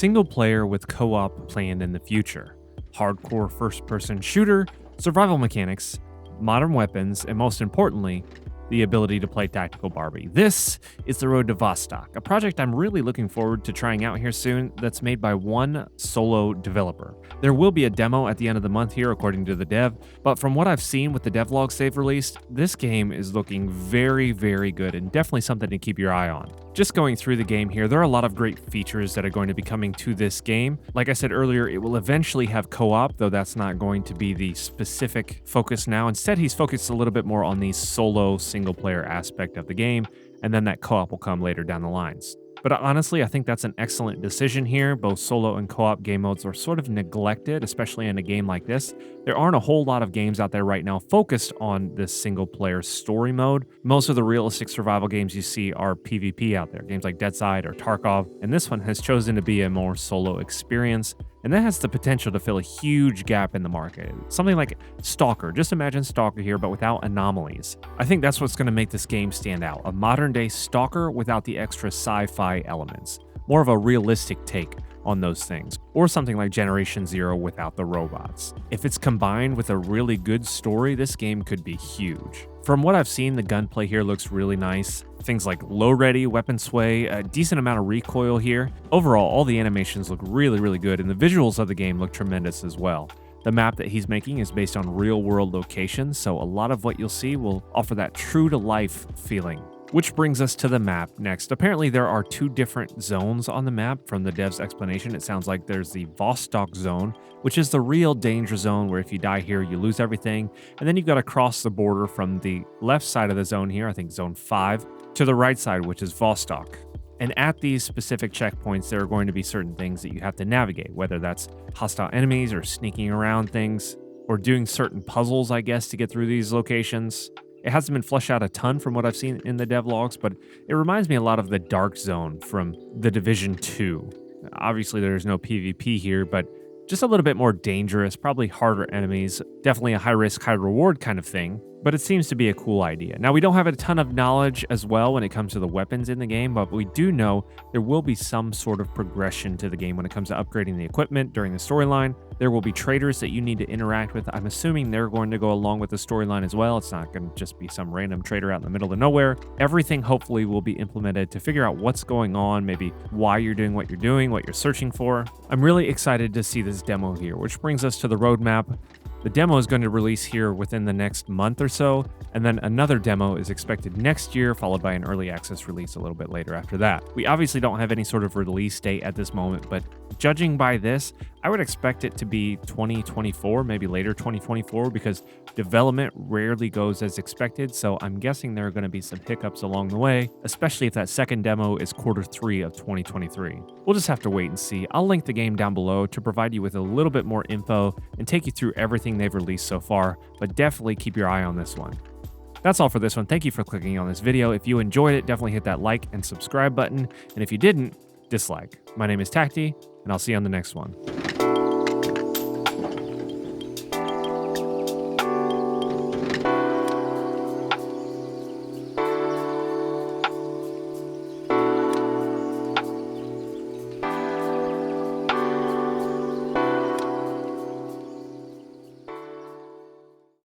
single player with co-op planned in the future, hardcore first-person shooter, survival mechanics, modern weapons, and most importantly, the ability to play tactical Barbie. This is The Road to Vostok, a project I'm really looking forward to trying out here soon that's made by one solo developer. There will be a demo at the end of the month here, according to the dev, but from what I've seen with the devlogs they've released, this game is looking very, very good and definitely something to keep your eye on. Just going through the game here, there are a lot of great features that are going to be coming to this game. Like I said earlier, it will eventually have co-op, though that's not going to be the specific focus now. Instead, he's focused a little bit more on the solo single-player aspect of the game, and then that co-op will come later down the lines. But honestly, I think that's an excellent decision here. Both solo and co-op game modes are sort of neglected, especially in a game like this. There aren't a whole lot of games out there right now focused on this single-player story mode. Most of the realistic survival games you see are PvP out there, games like Deadside or Tarkov, and this one has chosen to be a more solo experience, and that has the potential to fill a huge gap in the market. Something like Stalker. Just imagine Stalker here, but without anomalies. I think that's what's going to make this game stand out. A modern-day Stalker without the extra sci-fi elements. More of a realistic take on those things. Or something like Generation Zero without the robots. If it's combined with a really good story, this game could be huge. From what I've seen, the gunplay here looks really nice. Things like low ready, weapon sway, a decent amount of recoil here. Overall, all the animations look really, really good, and the visuals of the game look tremendous as well. The map that he's making is based on real-world locations, so a lot of what you'll see will offer that true-to-life feeling. Which brings us to the map next. Apparently there are two different zones on the map. From the dev's explanation, it sounds like there's the Vostok zone, which is the real danger zone where if you die here, you lose everything. And then you've got to cross the border from the left side of the zone here, I think zone 5, to the right side, which is Vostok. And at these specific checkpoints, there are going to be certain things that you have to navigate, whether that's hostile enemies or sneaking around things, or doing certain puzzles, I guess, to get through these locations. It hasn't been fleshed out a ton from what I've seen in the devlogs, but it reminds me a lot of the Dark Zone from The Division 2. Obviously, there's no PvP here, but just a little bit more dangerous, probably harder enemies, definitely a high-risk, high-reward kind of thing, but it seems to be a cool idea. Now, we don't have a ton of knowledge as well when it comes to the weapons in the game, but we do know there will be some sort of progression to the game when it comes to upgrading the equipment during the storyline. There will be traders that you need to interact with. I'm assuming they're going to go along with the storyline as well. It's not going to just be some random trader out in the middle of nowhere. Everything hopefully will be implemented to figure out what's going on, maybe why you're doing, what you're searching for. I'm really excited to see this demo here, which brings us to the roadmap. The demo is going to release here within the next month or so, and then another demo is expected next year, followed by an early access release a little bit later after that. We obviously don't have any sort of release date at this moment, but judging by this, I would expect it to be 2024, maybe later 2024, because development rarely goes as expected, so I'm guessing there are going to be some hiccups along the way, especially if that second demo is Q3 of 2023. We'll just have to wait and see. I'll link the game down below to provide you with a little bit more info and take you through everything they've released so far, but definitely keep your eye on this one. That's all for this one. Thank you for clicking on this video. If you enjoyed it, definitely hit that like and subscribe button, and if you didn't, dislike. My name is Tacti, and I'll see you on the next one.